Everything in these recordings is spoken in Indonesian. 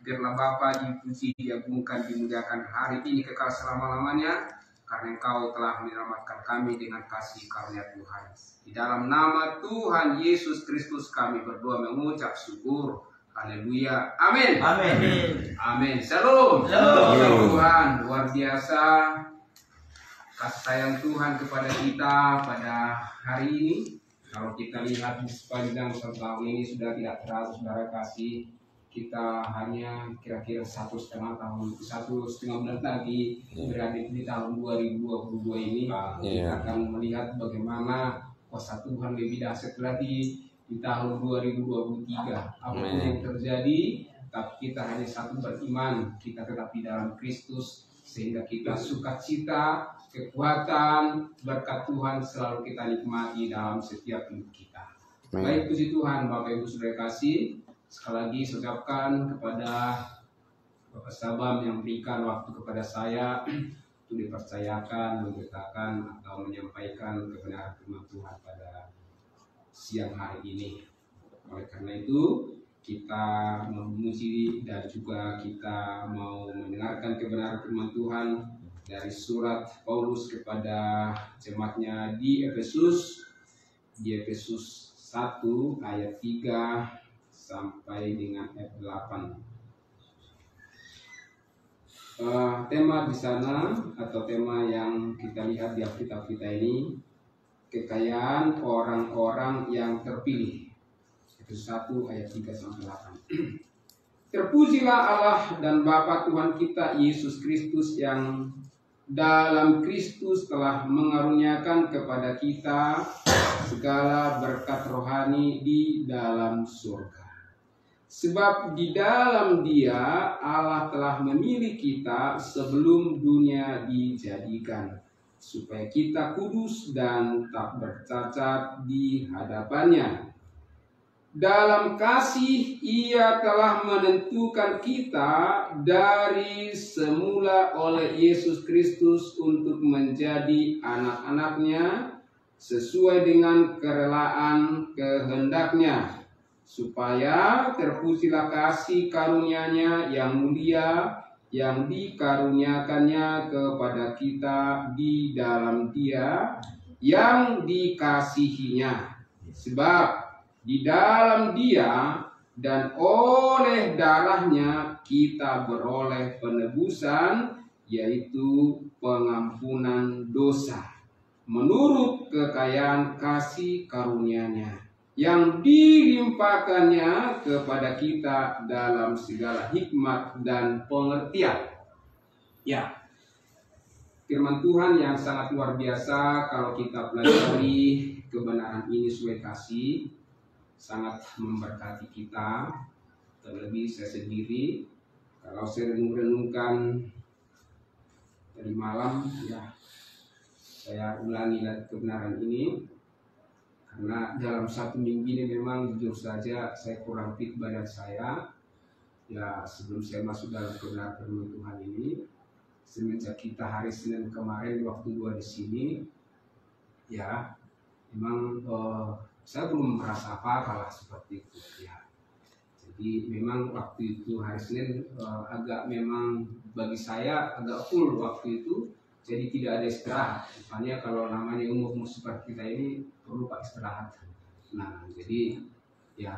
Biarlah Bapa dipuji, diagungkan, dimuliakan hari ini kekal selama-lamanya, karena Engkau telah menyelamatkan kami dengan kasih karunia Tuhan. Di dalam nama Tuhan Yesus Kristus kami berdoa mengucap syukur. Haleluya. Amin. Amin. Amin. Shalom. Shalom. Tuhan luar biasa kasih sayang Tuhan kepada kita pada hari ini. Kalau kita lihat di sepanjang tahun ini sudah tidak terlalu saudara kasih, kita hanya kira-kira 1,5 bulan lagi berada di tahun 2022 ini. Kita akan melihat bagaimana kuasa Tuhan lebih dahsyat lagi di tahun 2023. Apapun yang terjadi, tapi kita hanya satu beriman, kita tetap di dalam Kristus, sehingga kita sukacita, kekuatan, berkat Tuhan selalu kita nikmati dalam setiap hidup kita. Baik, puji Tuhan, Bapak Ibu saudara kasih. Sekali lagi saya ucapkan kepada Bapak Sabam yang berikan waktu kepada saya untuk dipercayakan, memberitakan atau menyampaikan kebenaran firman Tuhan pada siang hari ini. Oleh karena itu, kita memuji dan juga kita mau mendengarkan kebenaran firman Tuhan dari surat Paulus kepada jemaatnya di Efesus 1 ayat 3 sampai dengan ayat 8. Tema di sana atau tema yang kita lihat di Alkitab kita ini, kekayaan orang-orang yang terpilih. Efesus 1 ayat 3 sampai 8. Terpujilah Allah dan Bapa Tuhan kita Yesus Kristus yang dalam Kristus telah mengaruniakan kepada kita segala berkat rohani di dalam surga. Sebab di dalam Dia Allah telah memilih kita sebelum dunia dijadikan, supaya kita kudus dan tak bercacat di hadapan-Nya. Dalam kasih Ia telah menentukan kita dari semula oleh Yesus Kristus untuk menjadi anak-anak-Nya sesuai dengan kerelaan kehendak-Nya, supaya terpujilah kasih karunia-Nya yang mulia yang dikaruniakannya kepada kita di dalam Dia yang dikasihinya. Sebab di dalam Dia dan oleh darah-Nya kita beroleh penebusan, yaitu pengampunan dosa, menurut kekayaan kasih karunia-Nya yang dilimpahkannya kepada kita dalam segala hikmat dan pengertian. Ya, firman Tuhan yang sangat luar biasa kalau kita pelajari kebenaran ini sesuai kasih, sangat memberkati kita. Terlebih saya sendiri, kalau saya renungkan dari malam, ya saya ulangi lagi kebenaran ini, karena dalam satu minggu ini memang jujur saja saya kurang fit badan saya. Ya, sebelum saya masuk dalam kebenaran firman Tuhan ini, semenjak kita hari Senin kemarin waktu 2 di sini, ya memang saya belum merasa apa-apa lah seperti itu, ya. Jadi memang waktu itu hari Senin agak memang bagi saya agak full waktu itu, jadi tidak ada istirahat. Misalnya kalau namanya umur seperti kita ini perlu pak istirahat. Nah, jadi ya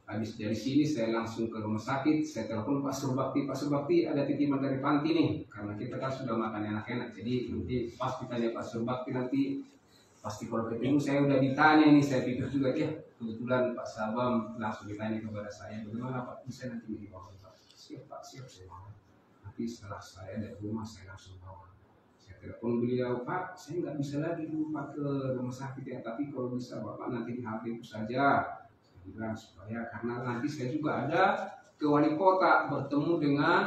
habis dari sini saya langsung ke rumah sakit, saya telepon Pak Surbakti. Pak Surbakti, ada titipan dari panti nih, karena kita kan sudah makan enak-enak. Jadi nanti pas ditanya Pak Surbakti nanti pasti kalau ketemu saya udah ditanya nih, saya pikir juga ya kebetulan Pak Sabam langsung ditanya kepada saya, bagaimana Pak bisa nanti dibawa Pak? Siap Pak, siap saya bawa. Nanti setelah saya dari rumah saya langsung bawa. Saya telepon beliau, Pak saya nggak bisa lagi dulu Pak ke rumah sakit ya, tapi kalau bisa Bapak nanti di HP itu saja. Saya bilang supaya karena nanti saya juga ada ke wali kota bertemu dengan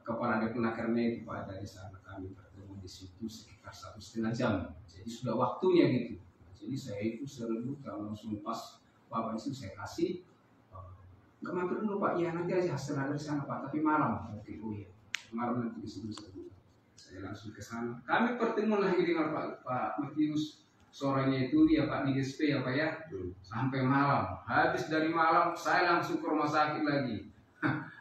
kepala Departemen Pak, dari sana kami bertemu di situ sekitar 1,5 jam. Jadi sudah waktunya gitu. Jadi saya itu serbu kalau langsung pas Bapak itu saya kasih, nggak mampir dulu Pak, ya nanti aja setelah dari sana Pak, tapi malam. Oke, oh iya, malam nanti di situ saya langsung ke sana. Kami pertemuan lagi dengan Pak Matius sorenya itu ya Pak di SP ya Pak ya, sampai malam. Habis dari malam saya langsung ke rumah sakit lagi.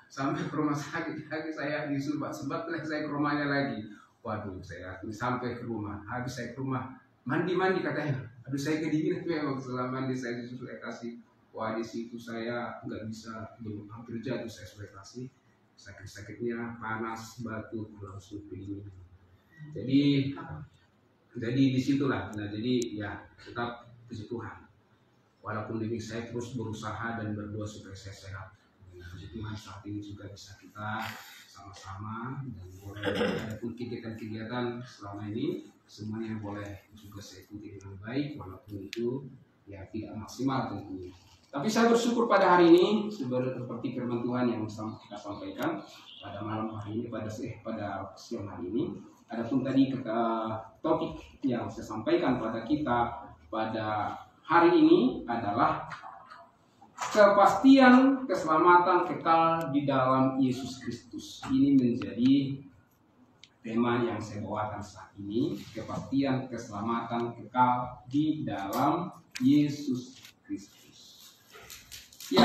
Sampai ke rumah sakit lagi, saya disebat-sebat lagi, saya ke rumahnya lagi. Waduh, saya sampai ke rumah. Habis saya ke rumah, mandi katanya. Aduh, saya kedinginan memang setelah mandi saya disuruh kasih. Wah, di situ saya nggak bisa, belum hampir jatuh saya sudah kasih. Sakit-sakitnya panas, batuk, langsung kedinginan. Jadi disitulah. Nah, jadi ya tetap puji Tuhan. Walaupun diri saya terus berusaha dan berdoa supaya saya sehat. Nah, puji Tuhan saat ini juga bisa kita sama-sama dan boleh ada pun kegiatan-kegiatan selama ini semuanya boleh juga saya ikuti dengan baik, walaupun itu ya tidak maksimal tentunya. Tapi saya bersyukur pada hari ini seperti firman Tuhan yang kita sampaikan pada malam hari ini, pada siang hari ini. Adapun tadi topik yang saya sampaikan pada kita pada hari ini adalah kepastian keselamatan kekal di dalam Yesus Kristus. Ini menjadi tema yang saya bawakan saat ini, kepastian keselamatan kekal di dalam Yesus Kristus. Ya,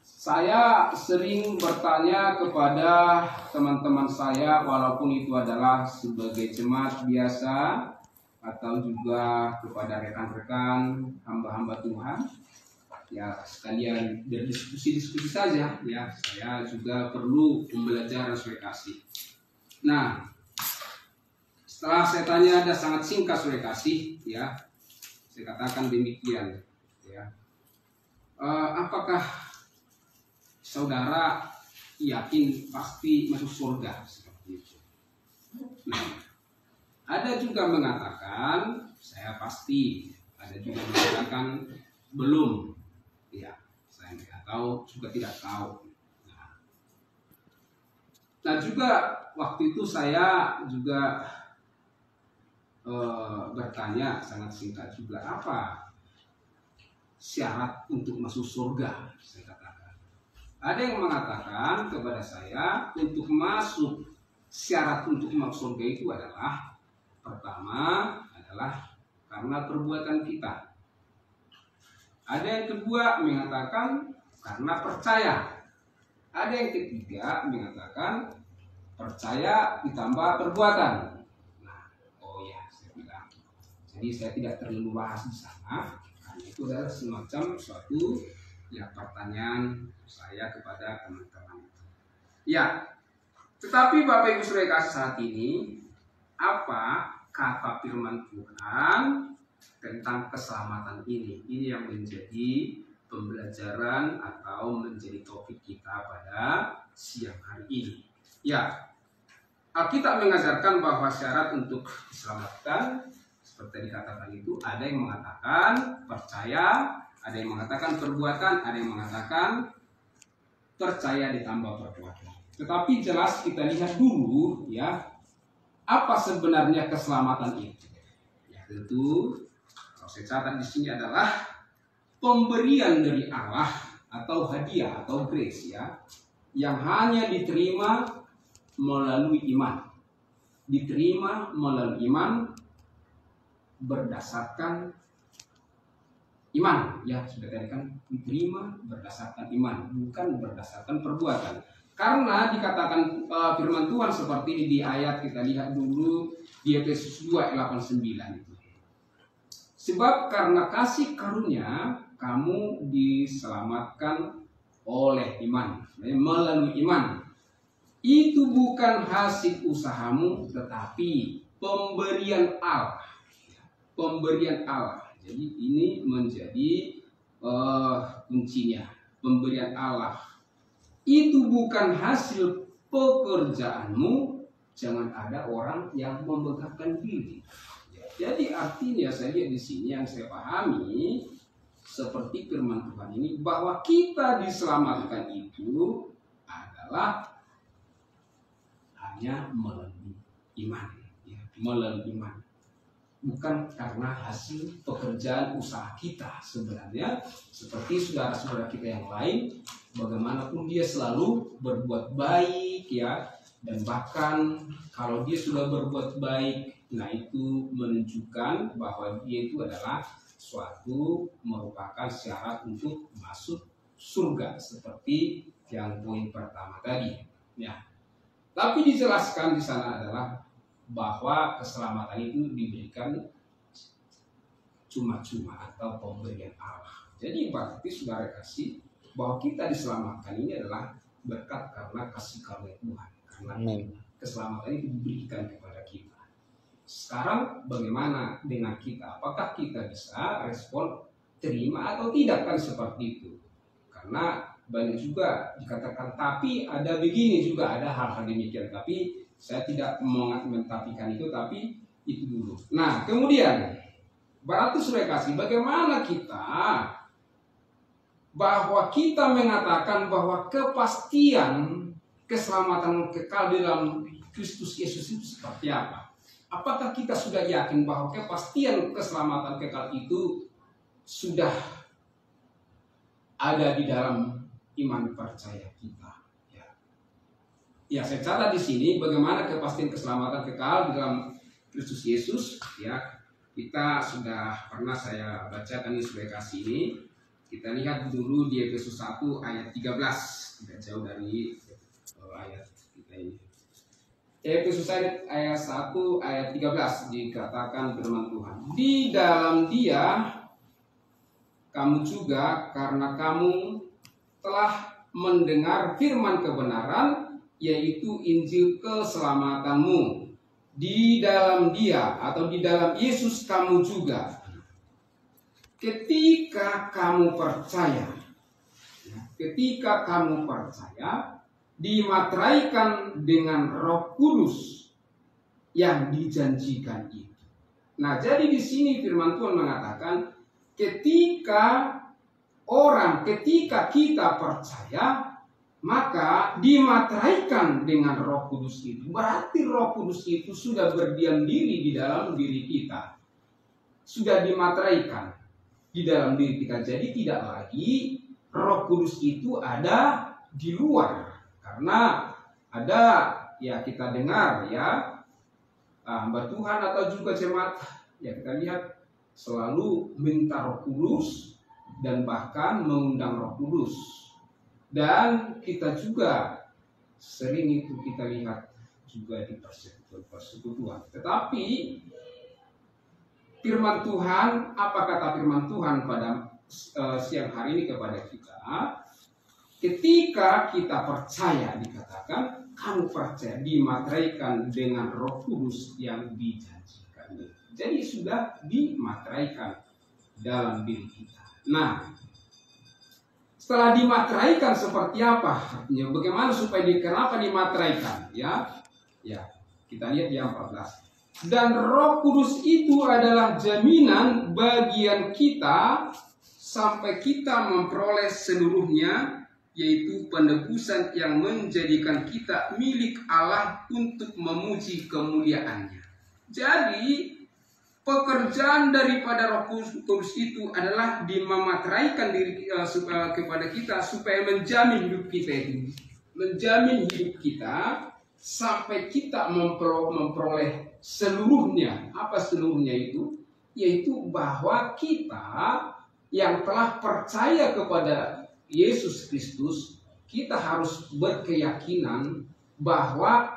saya sering bertanya kepada teman-teman saya, walaupun itu adalah sebagai jemaat biasa atau juga kepada rekan-rekan hamba-hamba Tuhan, ya sekalian berdiskusi saja. Ya, saya juga perlu pembelajaran Saudara kasih. Nah, setelah saya tanya ada sangat singkat Saudara kasih, ya, saya katakan demikian, ya. Apakah saudara yakin pasti masuk surga seperti itu? Nah, ada juga mengatakan saya pasti, ada juga mengatakan belum. Ya, saya tidak tahu, juga tidak tahu. Nah juga waktu itu saya juga bertanya sangat singkat juga, apa syarat untuk masuk surga? Saya katakan, ada yang mengatakan kepada saya untuk masuk, syarat untuk masuk surga itu adalah pertama adalah karena perbuatan kita. Ada yang kedua mengatakan karena percaya. Ada yang ketiga mengatakan percaya ditambah perbuatan. Nah, oh ya, saya bilang. Jadi saya tidak terlalu bahas di sana. Karena itu adalah semacam suatu ya pertanyaan saya kepada teman-teman. Ya, tetapi Bapak Ibu Saudara kasih saat ini, apa kata firman Tuhan tentang keselamatan ini? Ini yang menjadi pembelajaran atau menjadi topik kita pada siang hari ini. Ya, Alkitab mengajarkan bahwa syarat untuk diselamatkan seperti dikatakan itu, ada yang mengatakan percaya, ada yang mengatakan perbuatan, ada yang mengatakan percaya ditambah perbuatan. Tetapi jelas kita lihat dulu ya, apa sebenarnya keselamatan itu? Ya tentu kalau saya catat di sini adalah pemberian dari Allah atau hadiah atau grace ya, yang hanya diterima melalui iman. Diterima melalui iman berdasarkan iman, ya sudah tadi kan, diterima berdasarkan iman, bukan berdasarkan perbuatan. Karena dikatakan firman Tuhan seperti ini di ayat, kita lihat dulu di Efesus 2:8-9 itu. Sebab karena kasih karunia kamu diselamatkan oleh iman, melalui iman. Itu bukan hasil usahamu, tetapi pemberian Allah. Pemberian Allah. Jadi ini menjadi kuncinya. Pemberian Allah. Itu bukan hasil pekerjaanmu. Jangan ada orang yang membanggakan diri. Jadi artinya saya lihat di sini yang saya pahami seperti firman Tuhan ini, bahwa kita diselamatkan itu adalah hanya melalui iman, ya, melalui iman. Bukan karena hasil pekerjaan usaha kita. Sebenarnya seperti saudara-saudara kita yang lain, bagaimanapun dia selalu berbuat baik ya, Dan bahkan kalau dia sudah berbuat baik, nah itu menunjukkan bahwa dia itu adalah suatu merupakan syarat untuk masuk surga seperti yang poin pertama tadi. Ya. Tapi dijelaskan di sana adalah bahwa keselamatan itu diberikan cuma-cuma atau pemberian Allah. Jadi berarti saudara kasih bahwa kita diselamatkan ini adalah berkat karena kasih karunia Tuhan. Karena keselamatan itu diberikan kepada kita. Sekarang bagaimana dengan kita? Apakah kita bisa respon terima atau tidak, kan seperti itu? Karena banyak juga dikatakan tapi ada begini juga, ada hal-hal demikian. Tapi saya tidak mentapikan itu, tapi itu dulu. Nah kemudian berarti saudara kasih bagaimana kita bahwa kita mengatakan bahwa kepastian keselamatan kekal dalam Kristus Yesus itu seperti apa? Apakah kita sudah yakin bahwa kepastian keselamatan kekal itu sudah ada di dalam iman percaya kita? Ya, saya catat di sini bagaimana kepastian keselamatan kekal di dalam Kristus Yesus. Ya, kita sudah pernah saya bacakan di sebagai kasih ini. Kita lihat dulu di Efesus 1 ayat 13, tidak jauh dari ayat kita ini. Efesus ayat 1 ayat 13 dikatakan firman Tuhan, di dalam Dia kamu juga, karena kamu telah mendengar firman kebenaran, yaitu Injil keselamatanmu. Di dalam Dia atau di dalam Yesus kamu juga, ketika kamu percaya, dimateraikan dengan Roh Kudus yang dijanjikan itu. Nah, jadi di sini firman Tuhan mengatakan ketika kita percaya, maka dimateraikan dengan Roh Kudus itu. Berarti Roh Kudus itu sudah berdiam diri di dalam diri kita. Sudah dimateraikan di dalam diri kita. Jadi tidak lagi Roh Kudus itu ada di luar. Karena ada, ya kita dengar ya, hamba Tuhan atau juga jemaat, ya kita lihat selalu minta Roh Kudus dan bahkan mengundang Roh Kudus. Dan kita juga sering itu kita lihat juga di persekutuan. Tetapi firman Tuhan, apa kata firman Tuhan pada siang hari ini kepada kita? Ketika kita percaya, dikatakan kamu percaya, dimateraikan dengan Roh Kudus yang dijanjikan. Jadi sudah dimateraikan dalam diri kita. Nah, setelah dimateraikan seperti apa? Artinya bagaimana supaya kenapa dimateraikan? Ya, kita lihat di 14. Dan Roh Kudus itu adalah jaminan bagian kita sampai kita memperoleh seluruhnya, yaitu penebusan yang menjadikan kita milik Allah untuk memuji kemuliaannya. Jadi pekerjaan daripada Roh Kudus itu adalah memateraikan diri kepada kita supaya menjamin hidup kita itu, menjamin hidup kita sampai kita memperoleh seluruhnya. Apa seluruhnya itu? Yaitu bahwa kita yang telah percaya kepada Yesus Kristus, kita harus berkeyakinan bahwa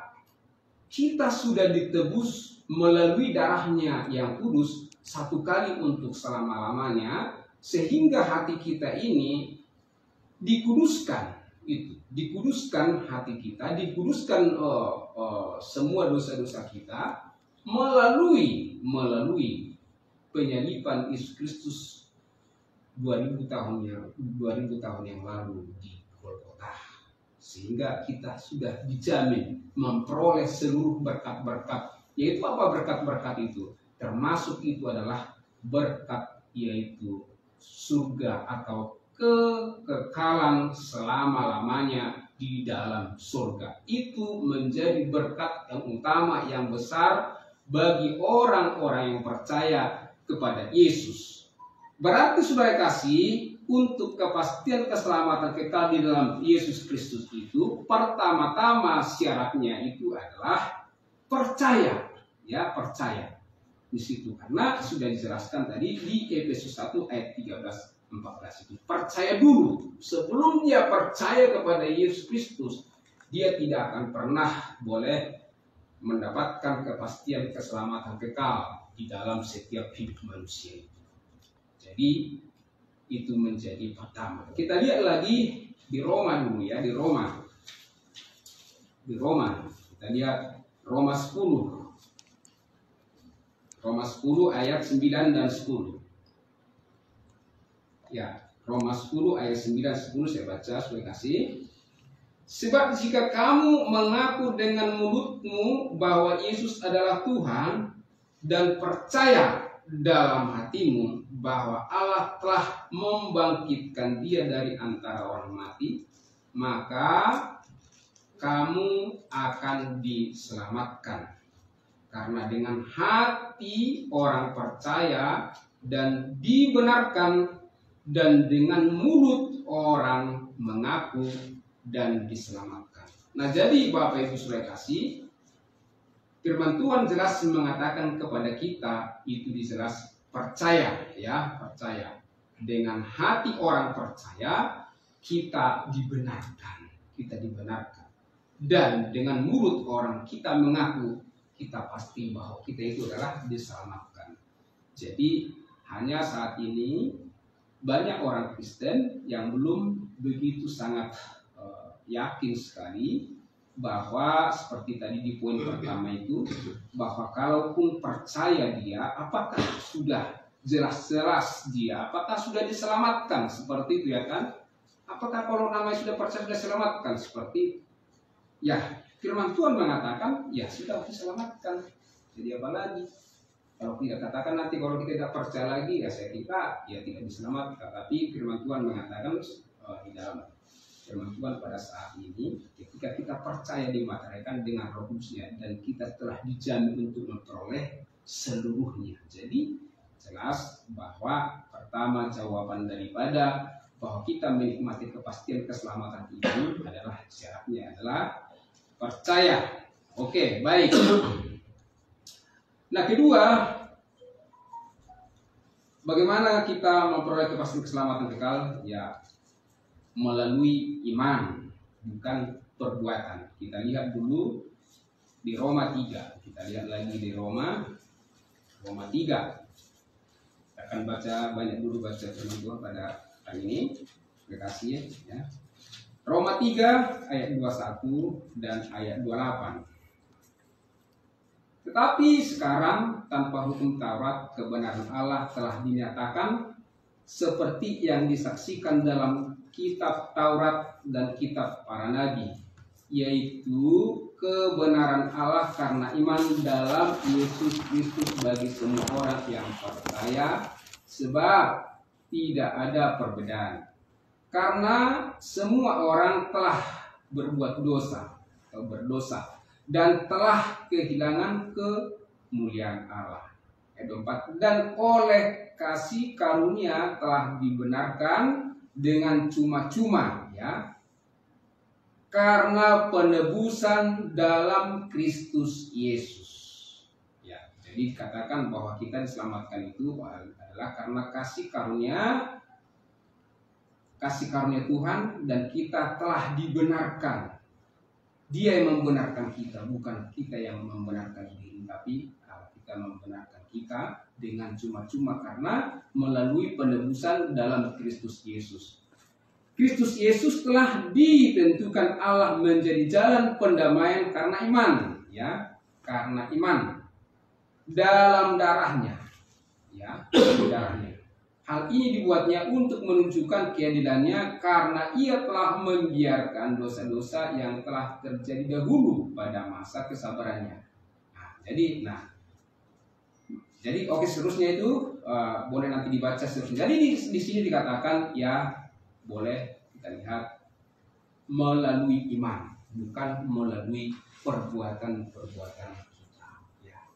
kita sudah ditebus melalui darahnya yang kudus satu kali untuk selama-lamanya, sehingga hati kita ini dikuduskan. Dikuduskan hati kita, dikuduskan semua dosa-dosa kita melalui penyaliban Yesus Kristus 2000 tahun yang lalu di Golgota. Sehingga kita sudah dijamin memperoleh seluruh berkat-berkat. Yaitu apa berkat-berkat itu? Termasuk itu adalah berkat, yaitu surga atau kekekalan selama-lamanya di dalam surga. Itu menjadi berkat yang utama, yang besar bagi orang-orang yang percaya kepada Yesus. Berarti saudara kasih, untuk kepastian keselamatan kekal di dalam Yesus Kristus itu, pertama-tama syaratnya itu adalah percaya, ya, percaya di situ. Karena sudah dijelaskan tadi di Efesus 1 ayat 13-14 itu. Percaya dulu. Sebelum dia percaya kepada Yesus Kristus, dia tidak akan pernah boleh mendapatkan kepastian keselamatan kekal di dalam setiap hidup manusia itu. Jadi itu menjadi pertama. Kita lihat lagi di Roma dulu ya, di Roma. Kita lihat Roma 10. Roma 10 ayat 9 dan 10. Ya, Roma 10 ayat 9 10 saya baca supaya kasih. Sebab jika kamu mengaku dengan mulutmu bahwa Yesus adalah Tuhan dan percaya dalam hatimu bahwa Allah telah membangkitkan dia dari antara orang mati, maka kamu akan diselamatkan. Karena dengan hati orang percaya dan dibenarkan, dan dengan mulut orang mengaku dan diselamatkan. Nah, jadi Bapak Ibu Saudara kasih, firman Tuhan jelas mengatakan kepada kita itu jelas percaya, ya, percaya. Dengan hati orang percaya, kita dibenarkan. Dan dengan mulut orang kita mengaku, kita pasti bahwa kita itu adalah diselamatkan. Jadi hanya saat ini banyak orang Kristen yang belum begitu sangat yakin sekali bahwa seperti tadi di poin pertama itu, bahwa kalaupun percaya dia, apakah sudah jelas-jelas dia, apakah sudah diselamatkan, seperti itu ya kan? Apakah kalau namanya sudah percaya sudah diselamatkan, seperti ya firman Tuhan mengatakan ya sudah diselamatkan. Jadi apa lagi? Kalau tidak katakan nanti kalau kita tidak percaya lagi ya saya kira ya tidak diselamatkan. Tapi firman Tuhan mengatakan di dalam firman Tuhan pada saat ini, ketika kita percaya dimateraikan dengan Roh Kudus-Nya dan kita telah dijamin untuk memperoleh seluruhnya. Jadi jelas bahwa pertama jawaban daripada bahwa kita menikmati kepastian keselamatan itu adalah syaratnya adalah percaya. Oke, baik. Nah, kedua, bagaimana kita memperoleh kepastian keselamatan kekal? Ya, melalui iman, bukan perbuatan. Kita lihat dulu di Roma 3. Kita lihat lagi di Roma 3. Kita akan baca banyak dulu baca firman Tuhan pada hari ini. Terima kasih ya. Roma 3 ayat 21 dan ayat 28. Tetapi sekarang tanpa hukum Taurat kebenaran Allah telah dinyatakan seperti yang disaksikan dalam kitab Taurat dan kitab para nabi, yaitu kebenaran Allah karena iman dalam Yesus Kristus bagi semua orang yang percaya, sebab tidak ada perbedaan. Karena semua orang telah berbuat dosa atau berdosa dan telah kehilangan kemuliaan Allah. Ayat 4. Dan oleh kasih karunia telah dibenarkan dengan cuma-cuma, ya, karena penebusan dalam Kristus Yesus. Ya, jadi katakan bahwa kita diselamatkan itu adalah karena kasih karunia Tuhan dan kita telah dibenarkan. Dia yang membenarkan kita, bukan kita yang membenarkan diri, tapi kita membenarkan kita dengan cuma-cuma karena melalui penebusan dalam Kristus Yesus. Kristus Yesus telah ditentukan Allah menjadi jalan pendamaian karena iman, ya, karena iman dalam darahnya, ya, darahnya. Hal ini dibuatnya untuk menunjukkan keadilannya karena ia telah membiarkan dosa-dosa yang telah terjadi dahulu pada masa kesabarannya. Jadi oke, seterusnya itu boleh nanti dibaca seterusnya. Jadi di sini dikatakan ya boleh kita lihat melalui iman, bukan melalui perbuatan-perbuatan kita. Ya.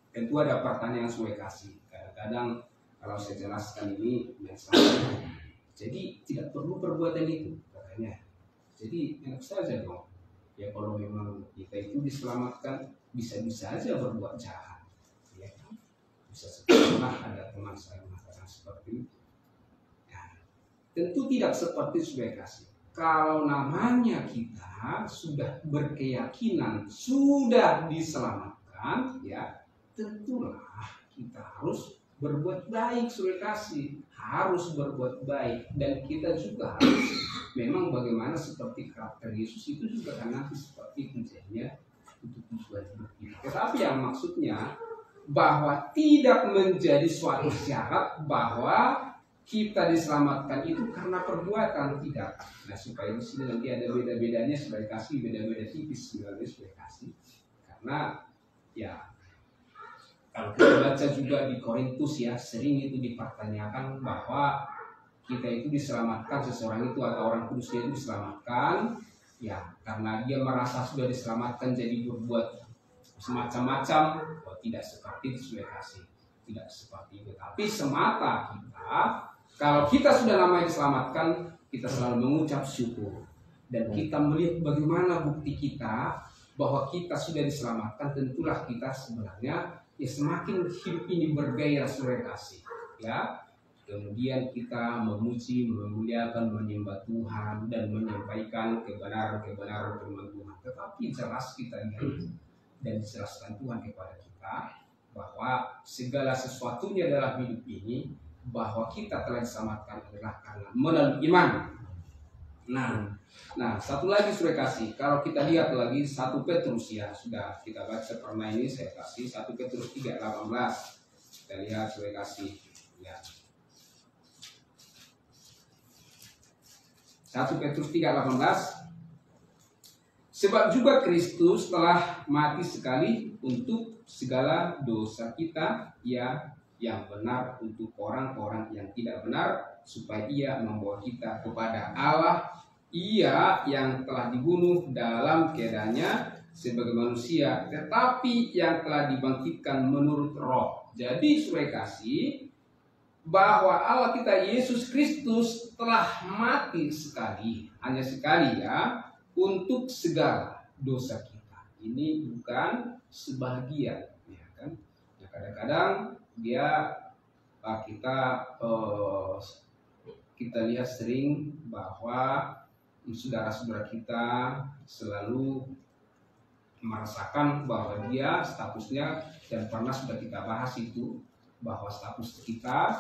Tentu ada pertanyaan yang saya kasih. Kadang-kadang kalau saya jelaskan ini yang salah, Jadi tidak perlu perbuatan itu katanya. Jadi enak saja dong. Ya kalau memang kita itu diselamatkan, bisa-bisa aja berbuat jahat. Ya kan? Bisa setelah ada teman saya mengatakan seperti itu. Ya, tentu tidak seperti sebagai kasih. Kalau namanya kita sudah berkeyakinan, sudah diselamatkan, ya tentulah kita harus berbuat baik, sudah kasih harus berbuat baik, dan kita juga harus memang bagaimana seperti karakter Yesus itu juga kan nanti seperti itu jadinya untuk tujuan hidup kita. Tetapi yang maksudnya bahwa tidak menjadi suatu syarat bahwa kita diselamatkan itu karena perbuatan, tidak. Nah supaya di sini nanti ada beda-bedanya sebagai kasih, beda-beda tipis sebenarnya sebagai kasih, karena ya kalau kita baca juga di Korintus ya, sering itu dipertanyakan bahwa kita itu diselamatkan, seseorang itu atau orang kudusnya itu diselamatkan ya karena dia merasa sudah diselamatkan jadi berbuat semacam-macam. Oh, tidak seperti itu sebagai kasih, tidak seperti itu. Tapi semata kita, kalau kita sudah namanya diselamatkan, kita selalu mengucap syukur dan kita melihat bagaimana bukti kita bahwa kita sudah diselamatkan. Tentulah kita sebenarnya ya semakin hidup ini bergairah sebagai kasih ya. Kemudian kita memuji, memuliakan, menyembah Tuhan dan menyampaikan kebenaran-kebenaran firman Tuhan. Tetapi jelas kita lihat dan dijelaskan Tuhan kepada kita bahwa segala sesuatunya dalam hidup ini, bahwa kita telah diselamatkan adalah karena melalui iman. Nah, satu lagi sudah kasih. Kalau kita lihat lagi 1 Petrus ya, sudah kita baca pernah ini saya kasih 1 Petrus 3:18. Kita lihat sudah kasih ya. 1 Petrus 3:18. Sebab juga Kristus telah mati sekali untuk segala dosa kita, ya yang benar untuk orang-orang yang tidak benar, supaya ia membawa kita kepada Allah. Ia yang telah dibunuh dalam keadaannya sebagai manusia, tetapi yang telah dibangkitkan menurut roh. Jadi saudara kasih, bahwa Allah kita Yesus Kristus telah mati sekali, hanya sekali ya, untuk segala dosa kita. Ini bukan sebagian, ya kan? Nah, kadang-kadang dia kita lihat sering bahwa saudara-saudara kita selalu merasakan bahwa dia statusnya, dan pernah sudah kita bahas itu, bahwa status kita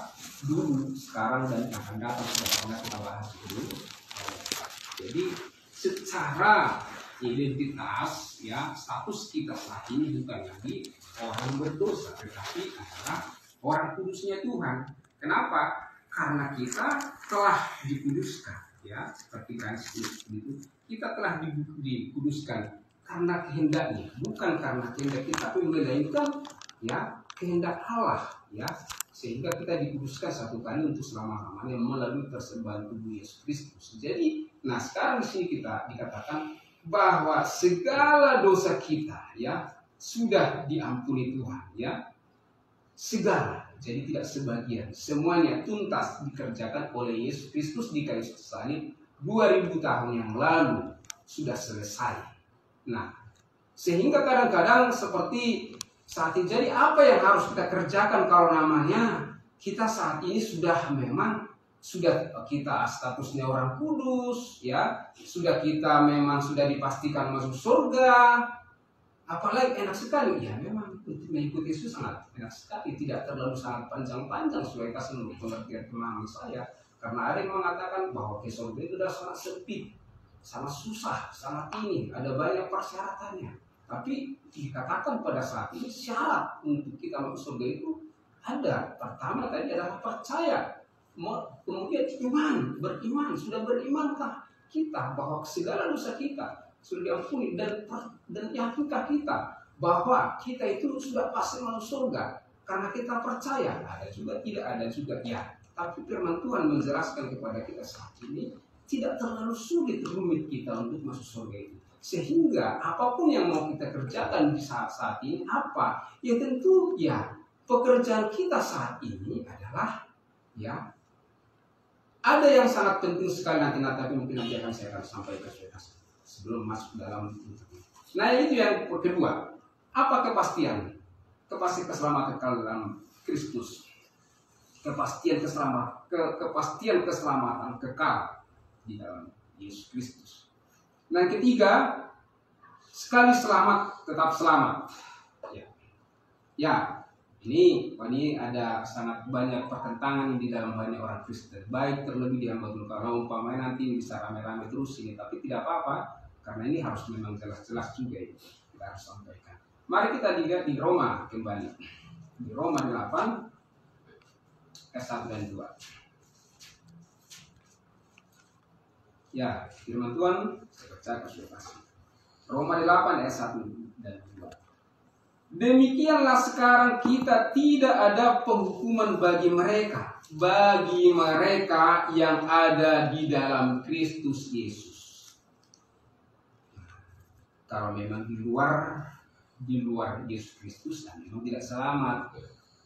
dulu, sekarang, dan akan datang sudah pernah kita bahas itu. Jadi secara identitas ya, status kita saat ini bukan lagi orang berdosa, tetapi adalah orang kudusnya Tuhan. Kenapa? Karena kita telah dikuduskan ya, seperti Kristus itu. Kita telah dikuduskan karena kehendaknya, bukan karena kehendak kita, tapi melainkan ya kehendak Allah ya, sehingga kita dikuduskan satu kali untuk selama-lamanya melalui persembahan tubuh Yesus Kristus. Jadi, nah sekarang di sini kita dikatakan bahwa segala dosa kita ya sudah diampuni Tuhan ya, segala. Jadi tidak sebagian, semuanya tuntas dikerjakan oleh Yesus Kristus di kayu salib 2000 tahun yang lalu, sudah selesai. Nah, sehingga kadang-kadang seperti saat ini, jadi apa yang harus kita kerjakan kalau namanya kita saat ini sudah kita statusnya orang kudus ya, sudah kita memang sudah dipastikan masuk surga. Apalagi enak sekali ya, memang untuk mengikuti Yesus sangat enak sekali, tidak terlalu sangat panjang-panjang sesuai menurut pengertian pemahaman saya. Karena ada yang mengatakan bahwa ke surga itu sudah sangat sempit, sangat susah, sangat ini, ada banyak persyaratannya. Tapi dikatakan pada saat ini syarat untuk kita masuk surga itu ada. Pertama tadi adalah percaya, kemudian beriman. Sudah berimankah kita bahwa segala dosa kita sudah diampuni, dan yakinkah kita bahwa kita itu sudah pasti masuk surga karena kita percaya? Ada juga tidak, ada juga ya. Tapi firman Tuhan menjelaskan kepada kita saat ini tidak terlalu sulit, rumit kita untuk masuk surga itu. Sehingga apapun yang mau kita kerjakan di saat ini apa? Ya tentu ya pekerjaan kita saat ini adalah ya ada yang sangat penting sekali nanti, tapi mungkin nanti saya akan sampaikan sebelum masuk dalam. Nah, itu yang kedua. Apa kepastian? Kepastian keselamatan kekal dalam Kristus. Kepastian keselamatan kekal di dalam Yesus Kristus. Nah, yang ketiga, sekali selamat tetap selamat. Ya, ini ada sangat banyak pertentangan di dalam banyak orang Kristen. Baik terlebih di dalam betul, kalau umpamanya nanti bisa rame-rame terus ini, tapi tidak apa-apa, karena ini harus memang jelas-jelas juga itu kita harus sampaikan. Mari kita lihat di Roma kembali. Di Roma 8 ayat 1 dan 2. Ya, firman Tuhan saya baca ke saudara. Roma 8 ayat 1 dan 2. Demikianlah sekarang kita tidak ada penghukuman bagi mereka yang ada di dalam Kristus Yesus. Kalau memang di luar Yesus Kristus, memang tidak selamat.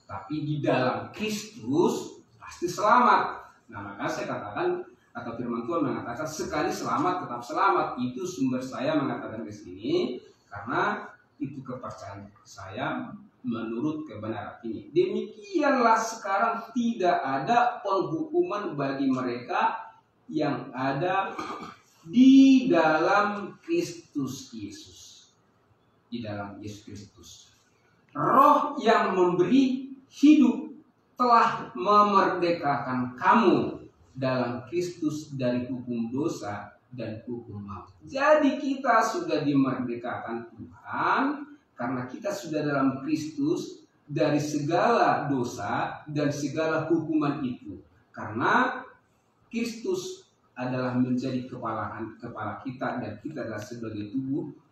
Tapi di dalam Kristus pasti selamat. Nah, maka saya katakan, atau firman Tuhan mengatakan sekali selamat tetap selamat. Itu sumber saya mengatakan di sini karena itu kepercayaan saya menurut kebenaran ini. Demikianlah sekarang tidak ada penghukuman bagi mereka yang ada di dalam Kristus Yesus. Di dalam Yesus Kristus. Roh yang memberi hidup telah memerdekakan kamu dalam Kristus dari hukum dosa dan hukum maut. Jadi kita sudah dimerdekakan Tuhan karena kita sudah dalam Kristus dari segala dosa dan segala hukuman itu. Karena Kristus adalah menjadi kepala kita dan kita adalah sebagai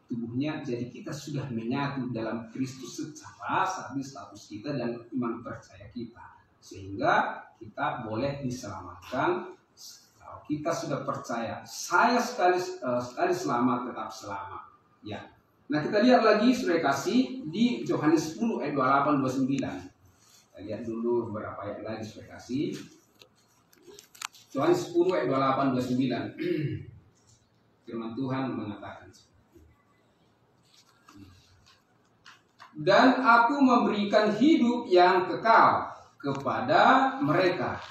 tubuhnya. Jadi kita sudah menyatu dalam Kristus secara status kita dan iman percaya kita. Sehingga kita boleh diselamatkan. Kalau kita sudah percaya, saya sekali selamat tetap selamat. Ya. Nah, kita lihat lagi saudara kasih di Yohanes 10 ayat 28-29. Kita lihat dulu beberapa ayat lagi saudara kasih. Yohanes 10 ayat 28-29. Firman Tuhan mengatakan, dan aku memberikan hidup yang kekal kepada mereka,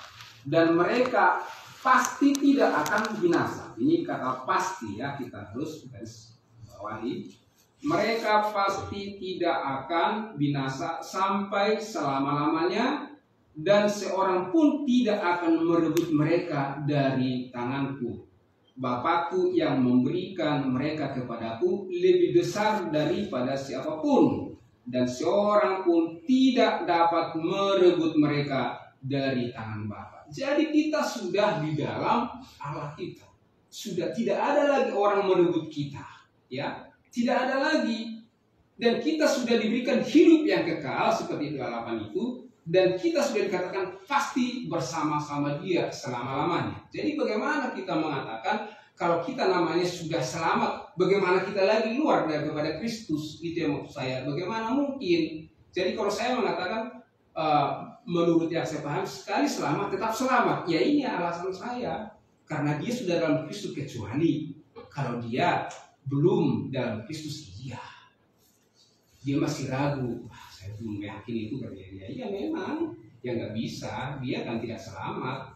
dan mereka pasti tidak akan binasa. Ini kata pasti ya, kita harus garis bawahi. Mereka pasti tidak akan binasa sampai selama-lamanya, dan seorang pun tidak akan merebut mereka dari tanganku. Bapakku yang memberikan mereka kepadaku lebih besar daripada siapapun, dan seorang pun tidak dapat merebut mereka dari tangan Bapa. Jadi kita sudah di dalam Allah kita. Sudah tidak ada lagi orang merebut kita, ya. Tidak ada lagi. Dan kita sudah diberikan hidup yang kekal seperti 28 itu, dan kita sudah dikatakan pasti bersama-sama Dia selama-lamanya. Jadi bagaimana kita mengatakan kalau kita namanya sudah selamat, bagaimana kita lagi luar daripada Kristus? Itu yang maksud saya. Bagaimana mungkin? Jadi kalau saya mengatakan menurut yang saya paham, sekali selamat tetap selamat. Ya ini alasan saya. Karena dia sudah dalam Kristus, kecuali kalau dia belum dalam Kristus, dia masih ragu. Saya belum yakin itu kan dia. Ya memang, ya nggak bisa. Dia kan tidak selamat.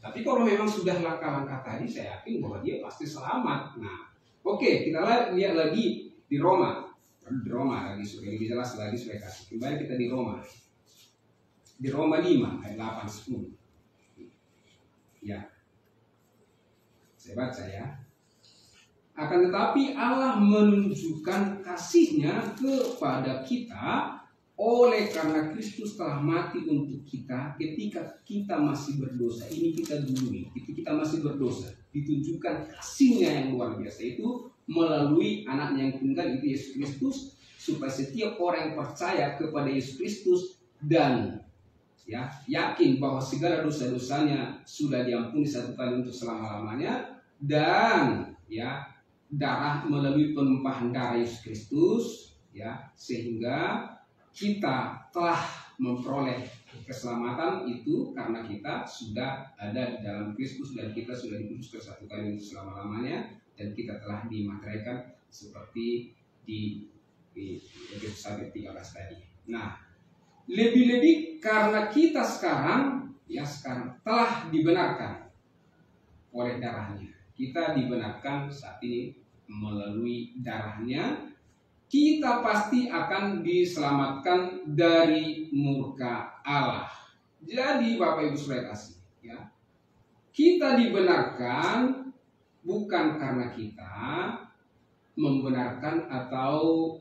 Tapi kalau memang sudah langkah-langkah tadi, saya yakin bahwa dia pasti selamat. Nah, oke, kita lihat lagi di Roma. Di Roma lagi, lebih jelas lagi saya kasih. Kembali kita di Roma. Di Roma 5 ayat 8-10. Ya. Saya baca ya. Akan tetapi Allah menunjukkan kasih-Nya kepada kita oleh karena Kristus telah mati untuk kita ketika kita masih berdosa. Ini kita dulu, ketika kita masih berdosa, ditunjukkan kasih-Nya yang luar biasa itu melalui anaknya yang tunggal, itu Yesus Kristus, supaya setiap orang yang percaya kepada Yesus Kristus dan ya yakin bahwa segala dosa-dosanya sudah diampuni satu kali untuk selama-lamanya, dan ya darah melalui penumpahan darah Yesus Kristus, ya sehingga kita telah memperoleh Keselamatan itu karena kita sudah ada di dalam Kristus dan kita sudah dikuduskan satu kali untuk selama-lamanya, dan kita telah dimateraikan seperti di Efesus 1:13 tadi. Nah, lebih-lebih karena kita sekarang telah dibenarkan oleh darahnya. Kita dibenarkan saat ini melalui darahnya. Kita pasti akan diselamatkan dari murka Allah. Jadi Bapak Ibu Saudara kasih, ya, kita dibenarkan bukan karena kita membenarkan atau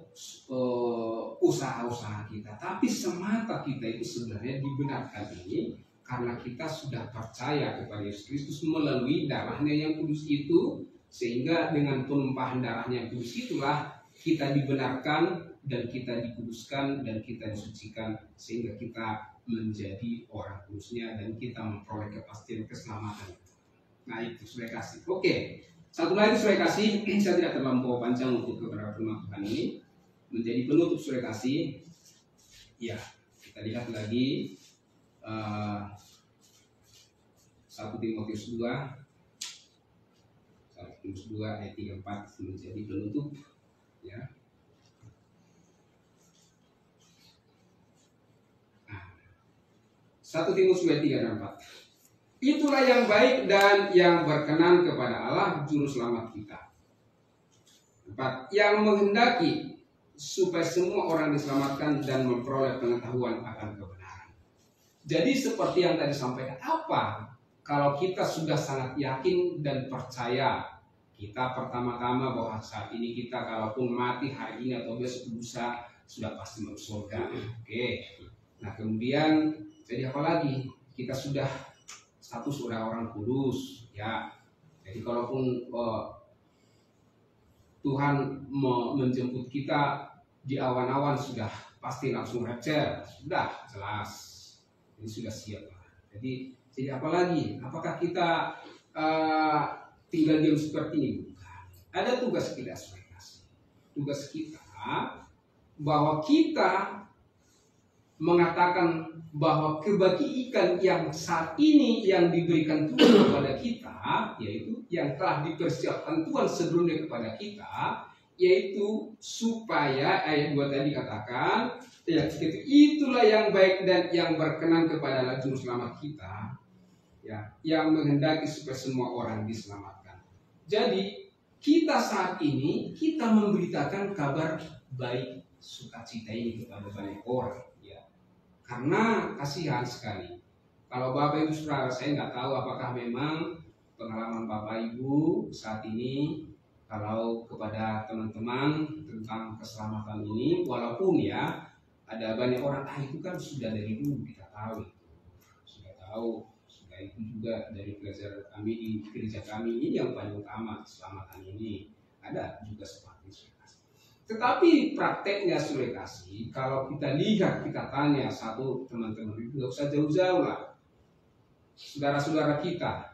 usaha-usaha kita, tapi semata kita itu sebenarnya dibenarkan ini karena kita sudah percaya kepada Yesus Kristus melalui darahnya yang kudus itu, sehingga dengan penumpahan darahnya yang kudus itulah kita dibenarkan dan kita dikuduskan dan kita disucikan, sehingga kita menjadi orang kudusnya dan kita memperoleh kepastian keselamatan. Nah itu sudah kasih. Oke, satu lagi sudah kasih, saya tidak terlampau panjang untuk beberapa firman Tuhan ini menjadi penutup sudah kasih. Ya, kita lihat lagi 1 Timotius 2 ayat 3-4 menjadi penutup. Ya. Nah, 1 Timotius 2 ayat 3 dan 4. Itulah yang baik dan yang berkenan kepada Allah juru selamat kita. 4. Yang menghendaki supaya semua orang diselamatkan dan memperoleh pengetahuan akan kebenaran. Jadi seperti yang tadi sampaikan, apa kalau kita sudah sangat yakin dan percaya, kita pertama-tama bahwa saat ini kita kalaupun mati hari ini atau besok lusa sudah pasti masuk surga. Oke. Nah kemudian jadi apa lagi? Kita sudah status orang kudus, ya. Jadi kalaupun Tuhan menjemput kita di awan-awan sudah pasti langsung rapture, sudah jelas. Ini sudah siap. Jadi apa lagi? Apakah kita tinggal diam seperti ini? Bukan. Ada tugas kita sebagai kasih. Tugas kita bahwa kita mengatakan bahwa kebajikan yang saat ini yang diberikan Tuhan kepada kita, yaitu yang telah dipersiapkan Tuhan sebelumnya kepada kita, yaitu supaya ayat 2 tadi katakan, ya, itulah yang baik dan yang berkenan kepada Juru Selamat kita, ya, yang menghendaki supaya semua orang diselamatkan. Jadi kita saat ini kita memberitakan kabar baik sukacita ini kepada banyak orang, ya. Karena kasihan sekali kalau Bapak Ibu Saudara, saya nggak tahu apakah memang pengalaman Bapak Ibu saat ini kalau kepada teman-teman tentang keselamatan ini, walaupun ya ada banyak orang itu kan sudah dari dulu kita tahu, sudah itu juga dari pelajar kami di gereja kami ini yang paling utama keselamatan ini ada juga seperti itu. Tetapi prakteknya sudah kasih, kalau kita lihat, kita tanya satu teman-teman, tidak usah jauh-jauh lah, saudara-saudara kita,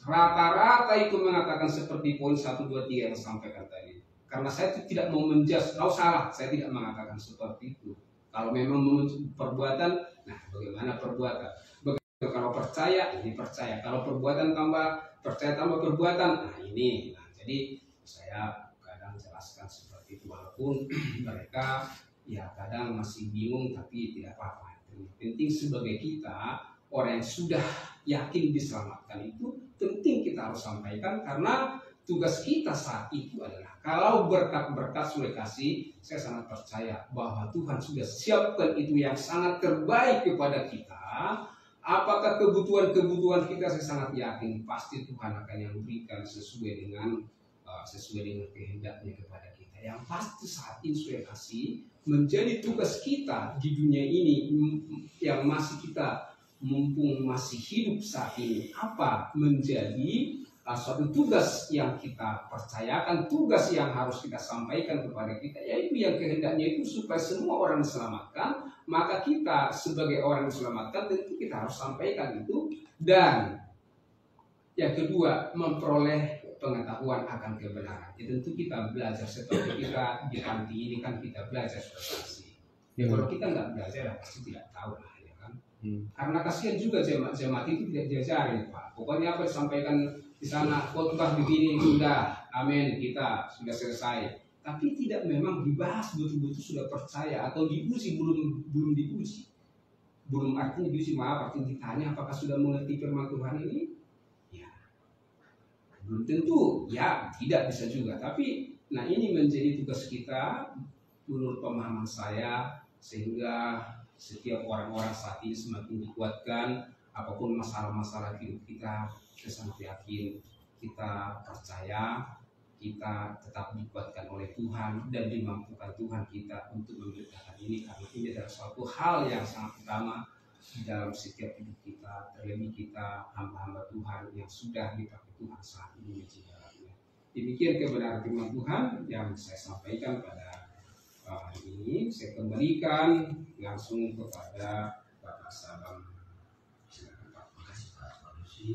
rata-rata itu mengatakan seperti poin 1, 2, 3 yang sampaikan tadi. Karena saya tidak mau menjudge, kalau salah, saya tidak mengatakan seperti itu. Kalau memang perbuatan, nah bagaimana perbuatan? Bagaimana kalau percaya, ini percaya. Kalau perbuatan tambah percaya tambah perbuatan, nah ini. Nah, jadi saya kadang jelaskan seperti itu, walaupun mereka ya kadang masih bingung, tapi tidak apa-apa. Yang penting sebagai kita, orang yang sudah yakin diselamatkan itu penting kita harus sampaikan, karena tugas kita saat itu adalah kalau berkat-berkat sudah kasih, saya sangat percaya bahwa Tuhan sudah siapkan itu yang sangat terbaik kepada kita. Apakah kebutuhan-kebutuhan kita, saya sangat yakin pasti Tuhan akan yang berikan sesuai dengan kehendaknya kepada kita. Yang pasti saat ini sudah kasih menjadi tugas kita di dunia ini yang masih kita mumpung masih hidup saat ini, apa menjadi suatu tugas yang kita percayakan, tugas yang harus kita sampaikan kepada kita, yaitu yang kehendaknya itu supaya semua orang diselamatkan. Maka kita sebagai orang diselamatkan tentu kita harus sampaikan itu. Dan yang kedua, memperoleh pengetahuan akan kebenaran. Ya, tentu kita belajar seperti kita di panti ini kan kita belajar seperti. Ya kalau kita nggak belajar pasti tidak tahu lah, ya kan. Karena kasihan juga jemaat itu tidak diajarin, Pak. Pokoknya apa disampaikan di sana, khotbah begini sudah, amin, kita sudah selesai. Tapi tidak memang dibahas betul-betul sudah percaya atau diuji, belum diuji. Belum artinya diuji, maaf, artinya ditanya apakah sudah mengerti firman Tuhan ini? Ya, belum tentu, ya tidak bisa juga. Tapi, nah ini menjadi tugas kita menurut pemahaman saya, sehingga setiap orang-orang saat ini semakin dikuatkan apapun masalah-masalah hidup kita sangat yakin, kita percaya, kita tetap dikuatkan oleh Tuhan dan dimampukan Tuhan kita untuk memberitakan ini, karena ini adalah suatu hal yang sangat utama di dalam setiap hidup kita, terlebih kita hamba-hamba Tuhan yang sudah dipakai Tuhan saat ini di dalamnya. Demikian kebenaran firman Tuhan yang saya sampaikan pada hari ini. Saya kembalikan langsung kepada Bapak Sabam. Silakan Pak. Terima kasih Pak Manusi.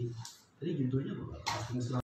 Tadi judulnya apa Pak?